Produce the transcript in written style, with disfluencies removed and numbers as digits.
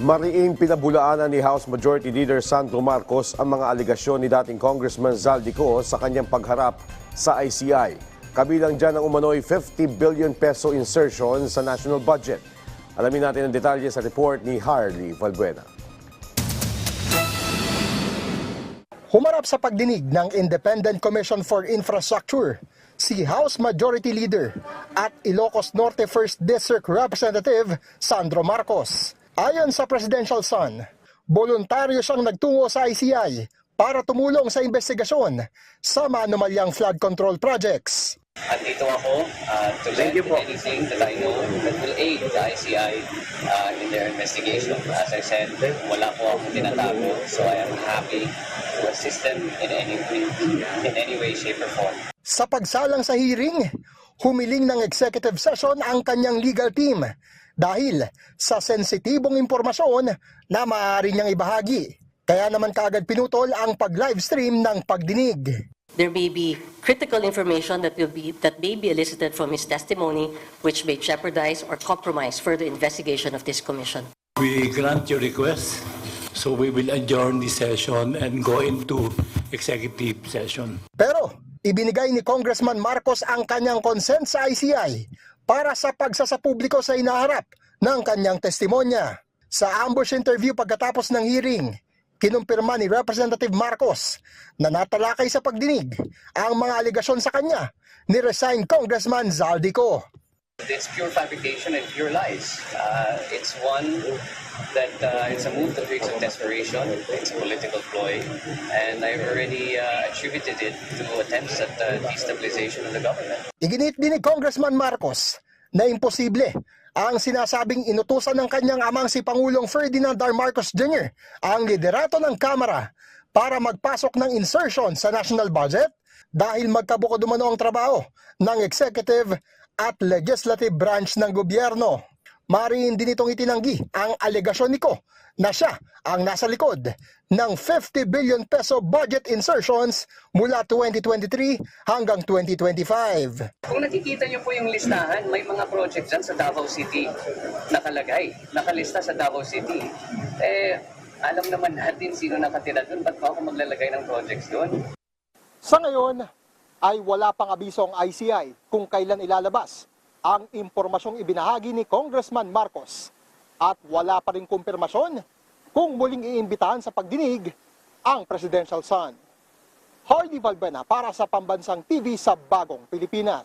Mariing pinabulaanan ni House Majority Leader Sandro Marcos ang mga aligasyon ni dating Congressman Zaldico sa kanyang pagharap sa ICI. Kabilang dyan ang umano'y 50 billion peso insertion sa national budget. Alamin natin ang detalye sa report ni Harley Valbuena. Humarap sa pagdinig ng Independent Commission for Infrastructure si House Majority Leader at Ilocos Norte 1st District Representative Sandro Marcos. Ayon sa Presidential Son, voluntaryo siyang nagtungo sa ICI para tumulong sa investigasyon sa maanumalyang flood control projects. At dito ako to lend anything that I know that will aid the ICI in their investigation. As I said, wala po akong tinatago, so I am happy to assist them in any way, shape, or form. Sa pagsalang sa hearing, humiling ng executive session ang kanyang legal team dahil sa sensitibong impormasyon na maaari niyang ibahagi. Kaya naman kaagad pinutol ang pag-livestream ng pagdinig. There may be critical information that may be elicited from his testimony which may jeopardize or compromise further investigation of this commission. We grant your request, so we will adjourn the session and go into executive session. Pero ibinigay ni Congressman Marcos ang kanyang consent sa ICI para sa pagsasapubliko sa inaharap ng kanyang testimonya. Sa ambush interview pagkatapos ng hearing, kinumpirma ni Representative Marcos na natalakay sa pagdinig ang mga aligasyon sa kanya ni resigned Congressman Zaldico. It's pure fabrication and pure lies. It's one that it's a move that reeks of desperation. It's a political ploy, and I've already attributed it to attempts at destabilization of the government. Iginit din ni Congressman Marcos na imposible ang sinasabing inutusan ng kanyang amang si Pangulong Ferdinand R. Marcos Jr. ang liderato ng Kamara para magpasok ng insertion sa national budget dahil magkabukod umano ang trabaho ng executive at legislative branch ng gobyerno. Mariin din itong itinanggi ang alegasyon ni Ko na siya ang nasa likod ng 50 billion peso budget insertions mula 2023 hanggang 2025. Kung nakikita niyo po yung listahan, may mga projects dyan sa Davao City nakalagay, nakalista sa Davao City. Alam naman natin sino nakatira doon, ba't pa ako maglalagay ng projects doon? Sa ngayon ay wala pang abiso ang ICI kung kailan ilalabas ang impormasyong ibinahagi ni Congressman Marcos at wala pa rin kumpirmasyon kung muling iimbitahan sa pagdinig ang Presidential Son. Harley Valbuena para sa Pambansang TV sa Bagong Pilipinas.